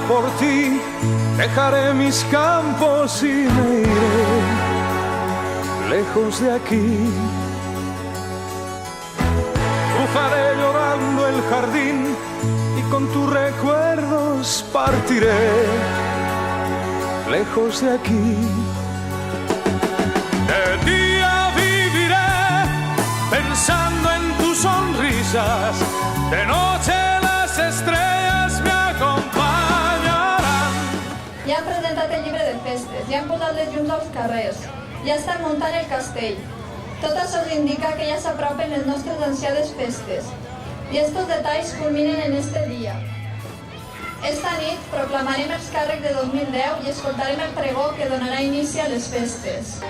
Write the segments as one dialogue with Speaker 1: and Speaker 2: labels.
Speaker 1: por ti, dejaré mis campos y me iré lejos de aquí. Cruzaré llorando el jardín y con tus recuerdos partiré lejos de aquí. De día viviré pensando en tus sonrisas, de noche las estrellas me acompanyarán.
Speaker 2: Ja han presentat el llibre de festes, ja han posat les llums als carrers, ja estan muntant el castell. Tot això us indica que ja s'apropen les nostres ansiades festes. I estos detalls culminen en este dia. Esta nit proclamarem els càrrecs de 2010 i escoltarem el pregó que donarà inici a les festes.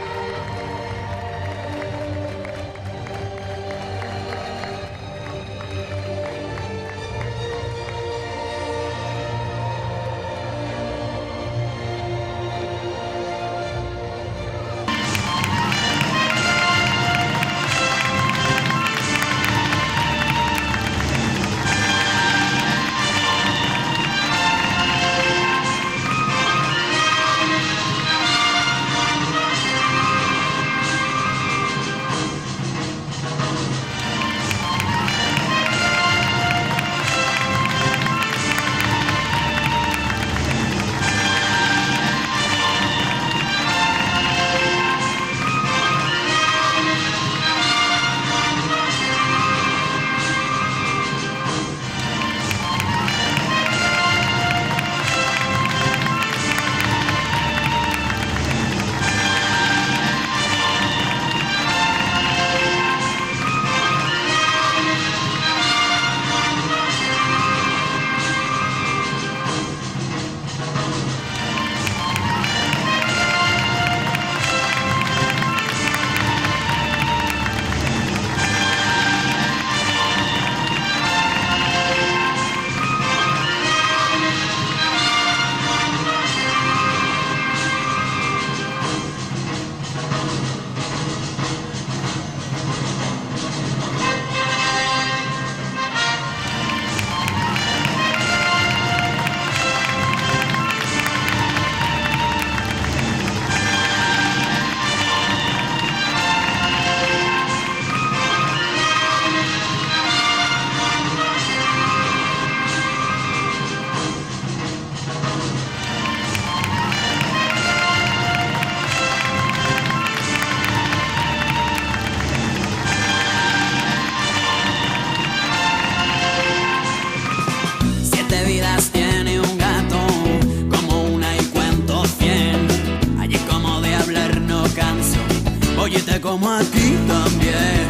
Speaker 3: Como aquí también,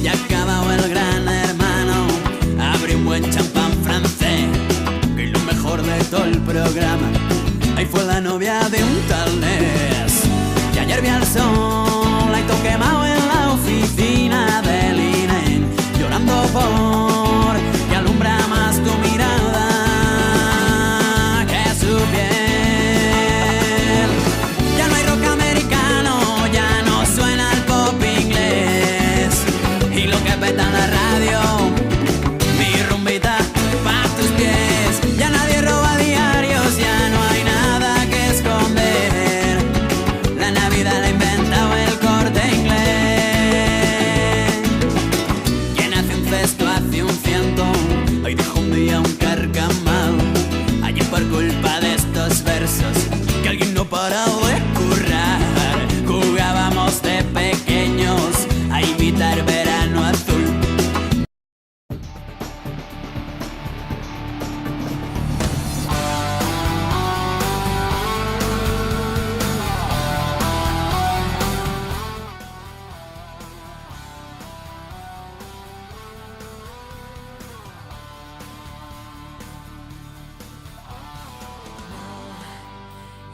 Speaker 3: ya acabado el gran hermano, abrí un buen champán francés, y lo mejor de todo el programa, ahí fue la novia de un tal Nes, y ayer vi al sol, ahí todo quemado en la oficina del INE, llorando por que alumbra más tu mirada que su piel. Ya no hay rock americano, ya no suena el pop inglés, y lo que peta en la radio, mi rumbita pa' tus pies. Ya nadie roba diarios, ya no hay nada que esconder, la Navidad la ha inventado el Corte Inglés. Quien hace un cesto hace un ciento, hoy dejó un día un carcamal, allí por culpa de estos versos que alguien no parado de currar. Jugábamos de pequeños a imitar verano azul.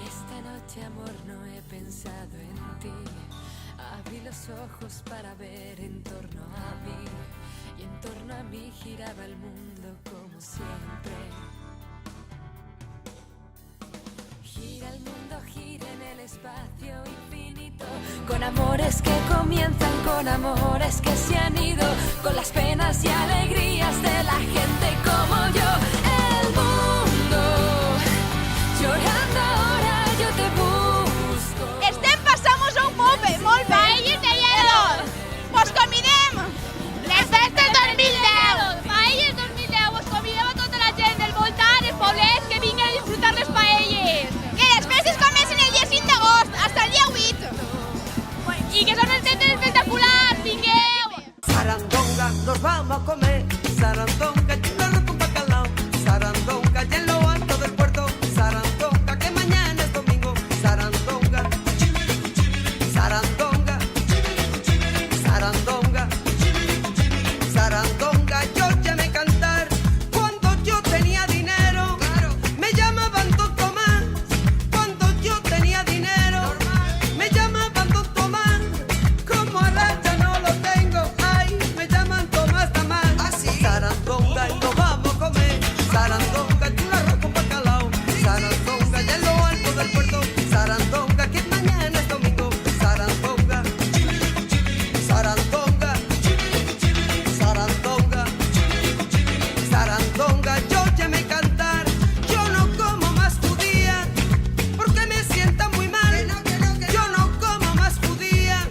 Speaker 4: Esta noche, amor, no he pensado en ti. Abrí los ojos para ver en torno a mí, y en torno a mí giraba el mundo como siempre. Gira el mundo, gira en el espacio infinito, con amores que comienzan, con amores que se han ido, con las penas y alegrías de la gente como yo. El mundo
Speaker 5: nos vamos a comer sarandonga y un arroz con bacalao. Sarandonga y en lo alto del puerto. Sarandonga que mañana es domingo. Sarandonga, sarandonga, sarandonga, sarandonga. Yo llamé cantar cuando yo tenía dinero. Me llamaban Don Tomás cuando yo tenía dinero. Me llamaban Don Tomás, como ahora ya no lo tengo. Ay, me llaman Tomás Tamás. Sarandonga y nos vamos a comer. Sarandonga y un arroz con bacalao. Sarandonga y en lo alto del puerto. Sarandonga que mañana es domingo. Sarandonga, sarandonga, sarandonga, sarandonga. Yo llamé cantar. Yo no como más judía porque me sienta muy mal. Yo no como más judía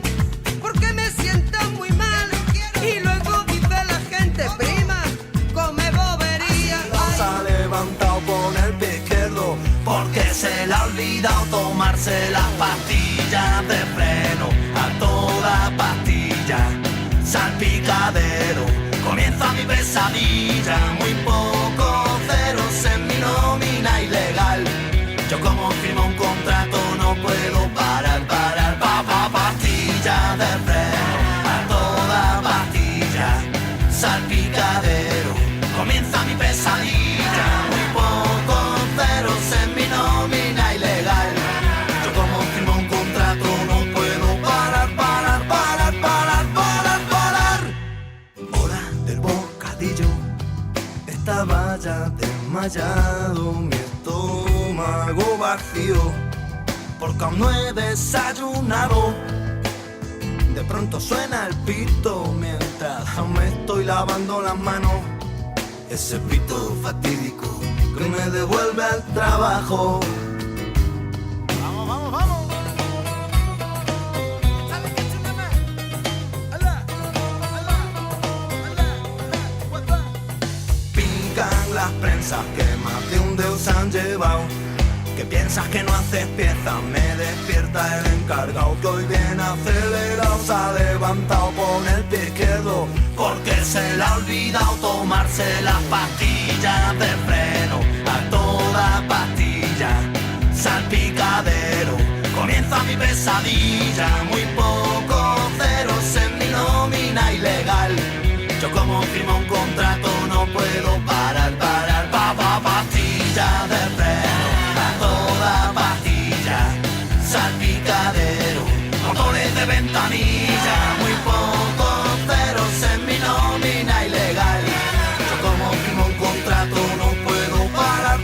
Speaker 5: porque me sienta muy mal. Y luego dice la gente, prima, come bobería.
Speaker 6: Se ha levantado con el pie izquierdo porque se le ha olvidado tomarse las pastillas de freno. A toda pastilla, salpicadero. Comienza mi pesadilla, muy poco ceros en mi nómina ilegal. Yo como firmo un contrato no puedo parar, pastilla de freno. A toda pastilla, salpicadero. Comienza mi pesadilla, muy pocos ceros en mi nómina ilegal. Yo como firmo un contrato no puedo parar. Hora del bocadillo, estaba ya desmayado, mi estómago vacío, porque aún no he desayunado. De pronto suena el pito mientras aún me estoy lavando las manos. Ese pito fatídico que me devuelve al trabajo. Vamos, vamos, vamos. Pican las prensas que más de un dedo se han llevado. Que piensas que no haces piezas, me despierta el encargado que hoy viene acelerado. Se ha levantado con el pie izquierdo porque se le ha olvidado tomarse las pastillas de freno. A toda pastilla, salpicadero. Comienza mi pesadilla, muy pocos ceros en mi nómina ilegal. Yo como firmo un contrato no puedo parar, pastilla de freno. A toda pastilla, salpicadero. Motores de ventanilla, muy pocos ceros en mi nómina ilegal. Yo como firmo un contrato no puedo parar.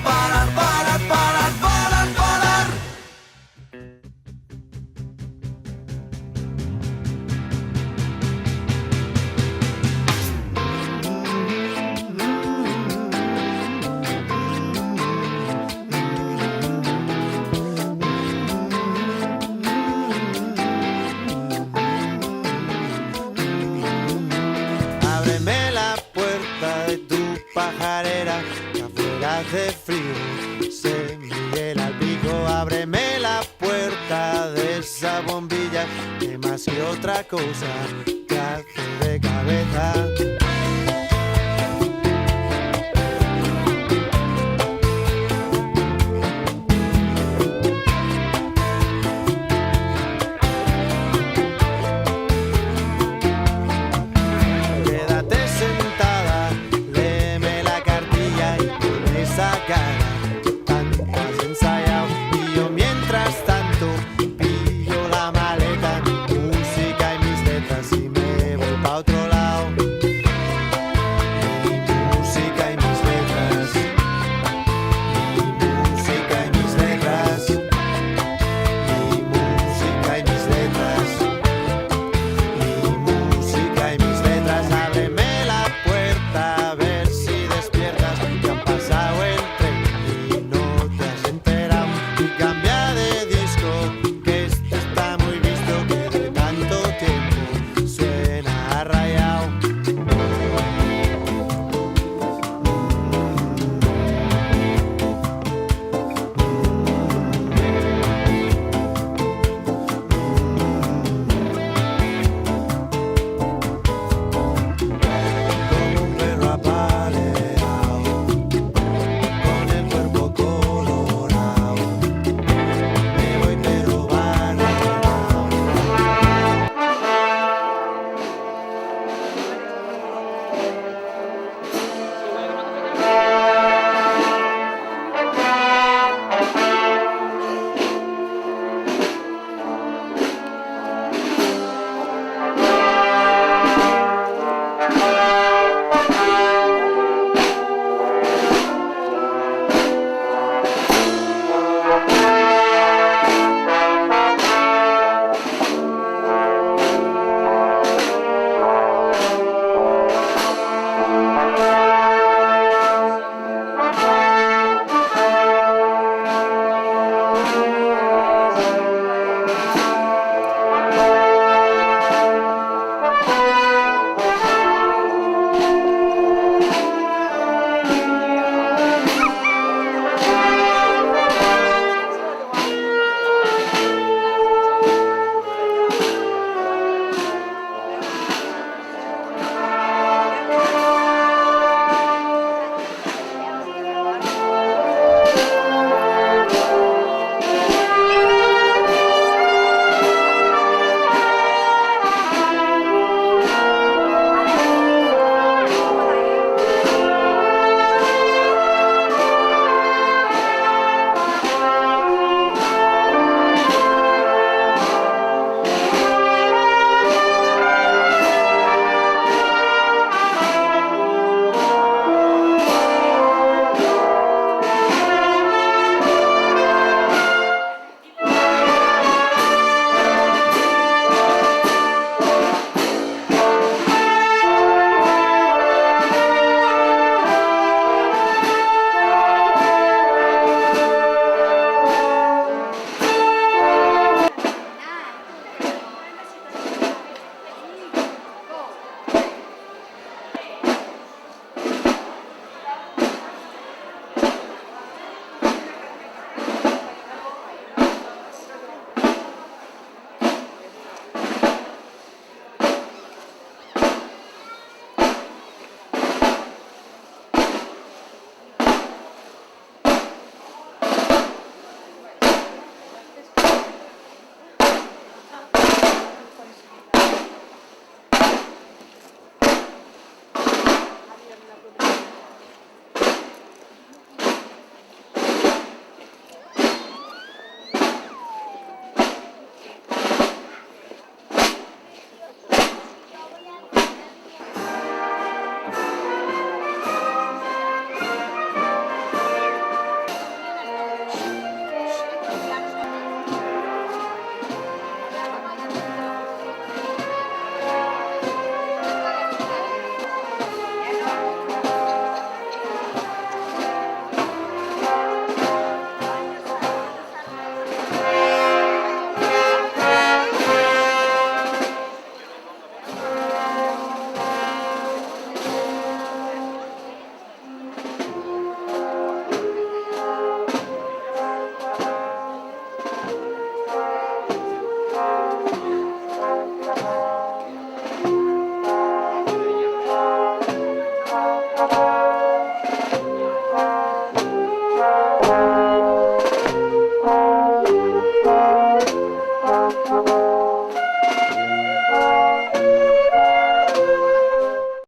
Speaker 7: Ábreme la puerta de tu pajarera, que afuera hace frío, se Miguel al pico. Ábreme la puerta de esa bombilla, que más que otra cosa te hace de cabeza.